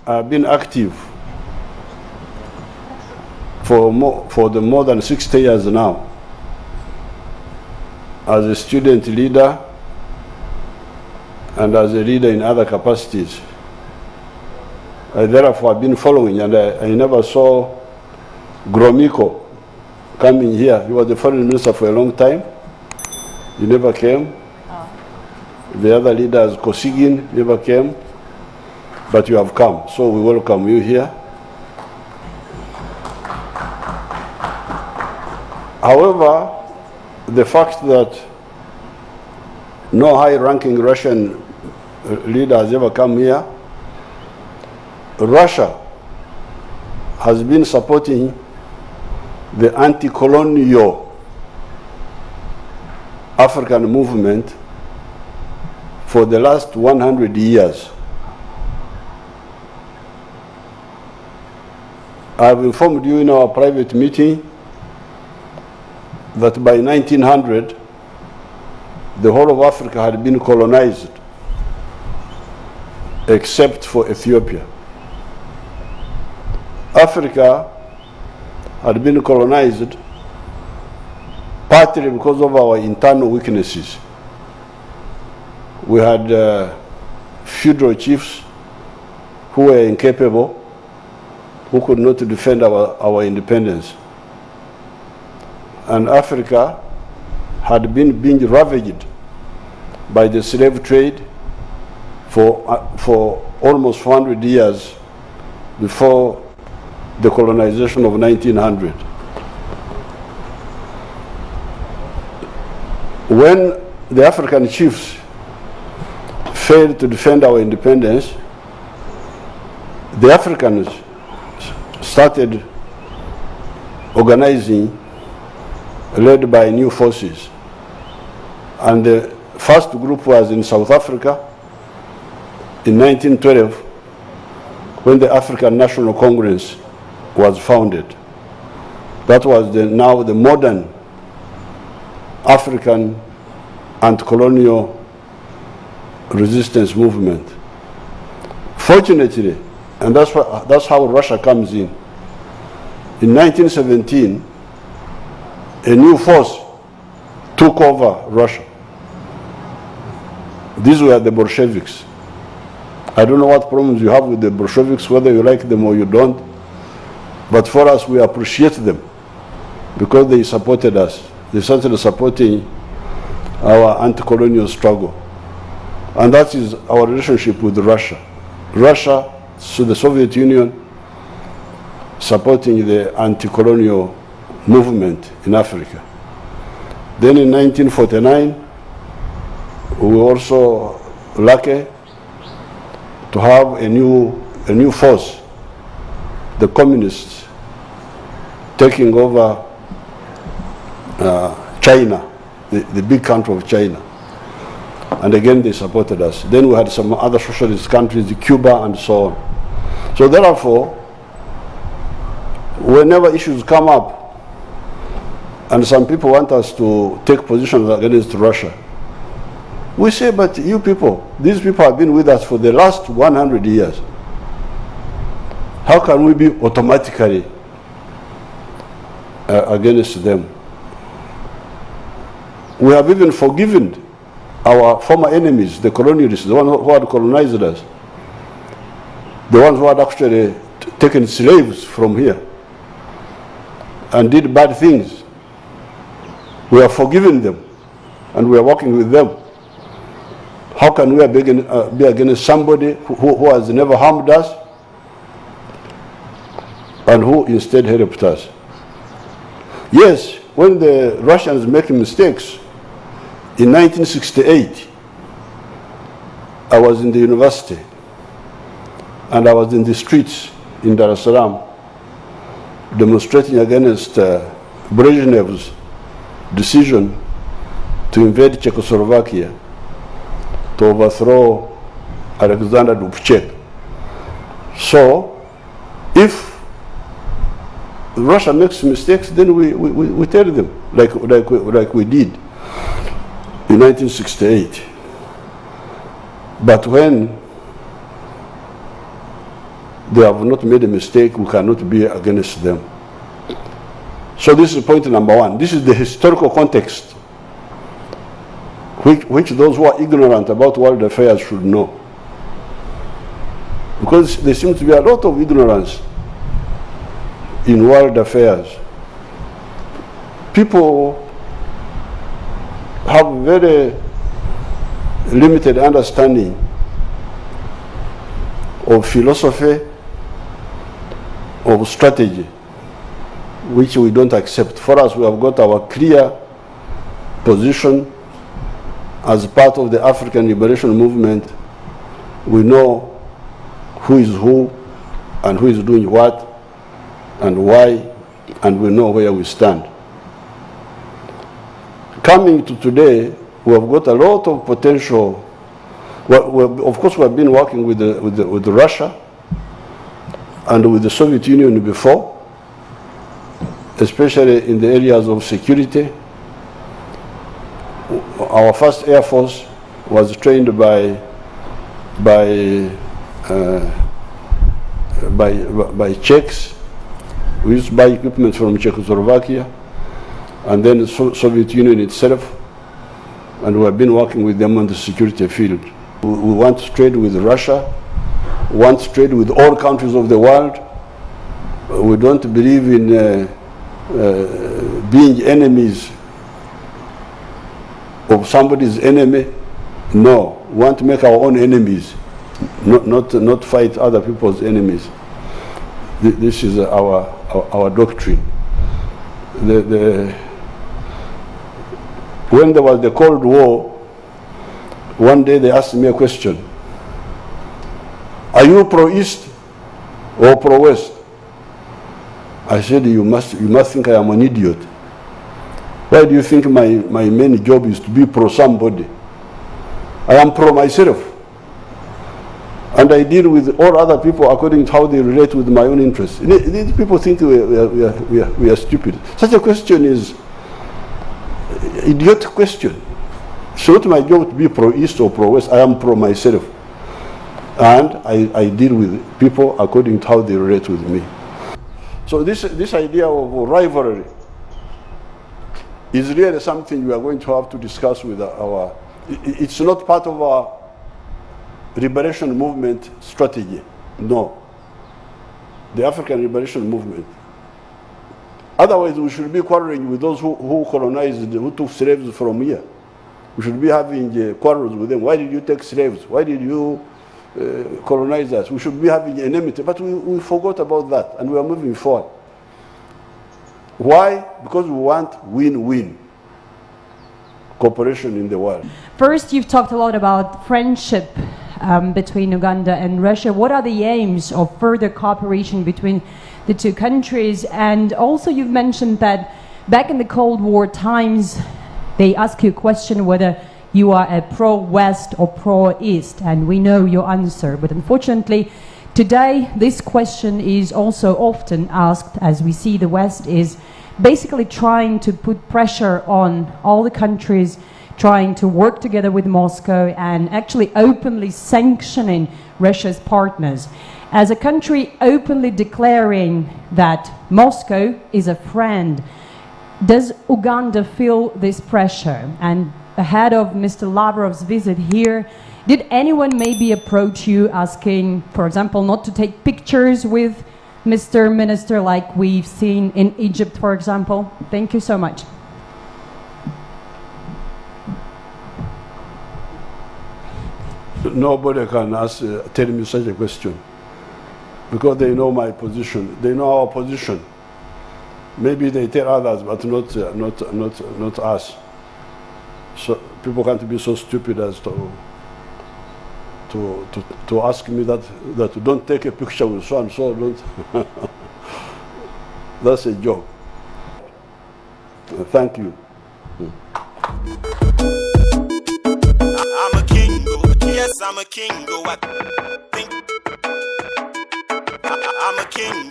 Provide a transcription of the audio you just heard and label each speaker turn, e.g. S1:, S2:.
S1: I've been active for more than 60 years now as a student leader and as a leader in other capacities. Therefore, I've been following, and I never saw Gromyko coming here. He was the foreign minister for a long time. He never came. Oh. The other leaders, Kosygin, never came. But you have come, so we welcome you here. However, the fact that no high-ranking Russian leader has ever come here, Russia has been supporting the anti-colonial African movement for the last 100 years. I've informed you in our private meeting that by 1900, the whole of Africa had been colonized, except for Ethiopia. Africa had been colonized partly because of our internal weaknesses. We had feudal chiefs who were incapable, who could not defend our independence. And Africa had been being ravaged by the slave trade for almost 400 years before the colonization of 1900. When the African chiefs failed to defend our independence, the Africans started organizing, led by new forces. And the first group was in South Africa in 1912, when the African National Congress was founded. That was now the modern African anti-colonial resistance movement. Fortunately, and that's how Russia comes in. In 1917, a new force took over Russia. These were the Bolsheviks. I don't know what problems you have with the Bolsheviks, whether you like them or you don't, but for us, we appreciate them because they supported us. They started supporting our anti-colonial struggle. And that is our relationship with Russia. Russia, so the Soviet Union, supporting the anti-colonial movement in Africa. Then in 1949, we were also lucky to have a new force, the communists, taking over China, the big country of China. And again, they supported us. Then we had some other socialist countries, Cuba and so on. So therefore, whenever issues come up, and some people want us to take positions against Russia, we say, but you people, these people have been with us for the last 100 years. How can we be automatically against them? We have even forgiven our former enemies, the colonialists, the ones who had colonized us, the ones who had actually taken slaves from here and did bad things. We are forgiving them and we are working with them. How can we be against somebody who has never harmed us and who instead helped us? Yes, when the Russians make mistakes, in 1968, I was in the university and I was in the streets in Dar es Salaam demonstrating against Brezhnev's decision to invade Czechoslovakia, to overthrow Alexander Dubček. So, if Russia makes mistakes, then we tell them, like we did in 1968. But when they have not made a mistake, we cannot be against them. So this is point number one. This is the historical context which those who are ignorant about world affairs should know. Because there seems to be a lot of ignorance in world affairs. People have very limited understanding of philosophy, of strategy, which we don't accept. For us, we have got our clear position as part of the African liberation movement. We know who is who and who is doing what and why, and we know where we stand. Coming to today, we have got a lot of potential. Well, of course, we have been working with Russia and with the Soviet Union before, especially in the areas of security. Our first Air Force was trained by Czechs. We used to buy equipment from Czechoslovakia, and then the Soviet Union itself, and we have been working with them on the security field. We want to trade with Russia, we want to trade with all countries of the world. We don't believe in being enemies of somebody's enemy. No, we want to make our own enemies, not fight other people's enemies. This is our doctrine. When there was the Cold War, one day they asked me a question: are you pro-East or pro-West? I said, you must think I am an idiot. Why do you think my main job is to be pro somebody? I am pro myself. And I deal with all other people according to how they relate with my own interests. These people think we are stupid. Such a question is an idiotic question. It's not my job to be pro-East or pro-West. I am pro myself. And I deal with people according to how they relate with me. So this idea of rivalry is really something we are going to have to discuss with it's not part of our liberation movement strategy. No. The African liberation movement. Otherwise, we should be quarreling with those who colonized, who took slaves from here. We should be having quarrels with them. Why did you take slaves? Why did you colonize us? We should be having enmity. But we forgot about that, and we are moving forward. Why? Because we want win-win cooperation in the world.
S2: First, you've talked a lot about friendship between Uganda and Russia. What are the aims of further cooperation between the two countries? And also you've mentioned that back in the Cold War times, they ask you a question whether you are a pro-West or pro-East, and we know your answer. But unfortunately, today, this question is also often asked, as we see the West is basically trying to put pressure on all the countries, trying to work together with Moscow and actually openly sanctioning Russia's partners. As a country openly declaring that Moscow is a friend, does Uganda feel this pressure? And ahead of Mr. Lavrov's visit here, did anyone maybe approach you asking, for example, not to take pictures with Mr. Minister like we've seen in Egypt, for example? Thank you so much.
S1: Nobody can tell me such a question, because they know my position. They know our position. Maybe they tell others, but not us. So people can't be so stupid as to ask me that don't take a picture with so and so. Don't. That's a joke. Thank you.
S3: I'm a king, yes, I'm a king. I'm a king.